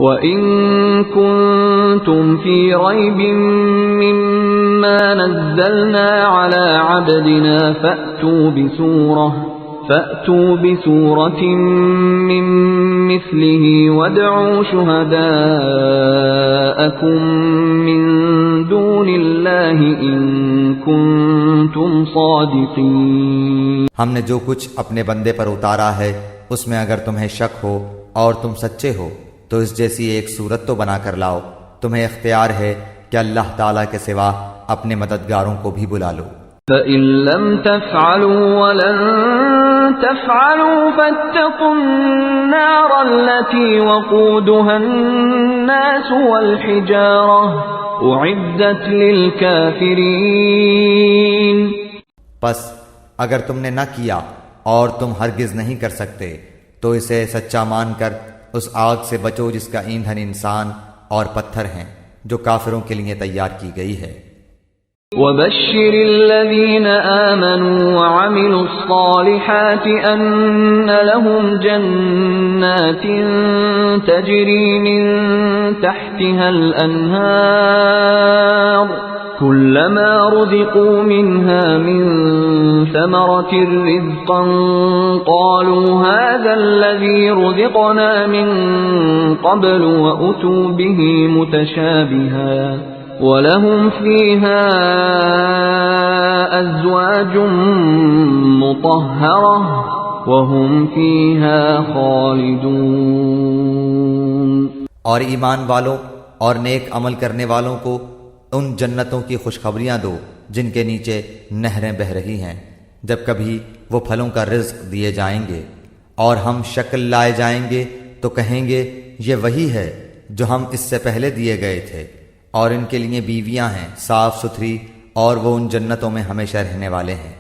وَإِن كُنتُمْ فِي رَيْبٍ مِّمَّا نَزَّلْنَا عَلَىٰ عَبْدِنَا فَأْتُوا بِسُورَةٍ مِّن مِّثْلِهِ وَادْعُوا شُهَدَاءَكُم مِّن دُونِ اللَّهِ إِن كُنتُمْ صَادِقِينَ۔ ہم نے جو کچھ اپنے بندے پر اتارا ہے اس میں اگر تمہیں شک ہو اور تم سچے ہو تو اس جیسی ایک صورت تو بنا کر لاؤ۔ تمہیں اختیار ہے کہ اللہ تعالیٰ کے سوا اپنے مددگاروں کو بھی بلا لو۔ فَإِن لَّمْ تَفْعَلُوا وَلَن تَفْعَلُوا فَاتَّقُوا النَّارَ الَّتِي وَقُودُهَا النَّاسُ وَالْحِجَارَةُ أُعِدَّتْ لِلْكَافِرِينَ۔ پس اگر تم نے نہ کیا اور تم ہرگز نہیں کر سکتے تو اسے سچا مان کر اس آگ سے بچو جس کا ایندھن انسان اور پتھر ہیں جو کافروں کے لیے تیار کی گئی ہے۔ وَبَشِّرِ الَّذِينَ آمَنُوا وَعَمِلُوا الصَّالِحَاتِ أَنَّ لَهُمْ جَنَّاتٍ تَجْرِي مِن تَحْتِهَا الْأَنْهَارُ كُلَّمَا رُزِقُوا مِنْهَا مِن ثَمَرَةٍ رِّزْقًا قَالُوا هَٰذَا الَّذِي رُزِقْنَا مِن قَبْلُ وَأُتُوا بِهِ مُتَشَابِهًا وَلَهُمْ فِيهَا أَزْوَاجٌ مُّطَهَّرَةٌ وَهُمْ فِيهَا خَالِدُونَ۔ اور ایمان والوں اور نیک عمل کرنے والوں کو ان جنتوں کی خوشخبریاں دو جن کے نیچے نہریں بہہ رہی ہیں، جب کبھی وہ پھلوں کا رزق دیے جائیں گے اور ہم شکل لائے جائیں گے تو کہیں گے یہ وہی ہے جو ہم اس سے پہلے دیے گئے تھے، اور ان کے لیے بیویاں ہیں صاف ستھری اور وہ ان جنتوں میں ہمیشہ رہنے والے ہیں۔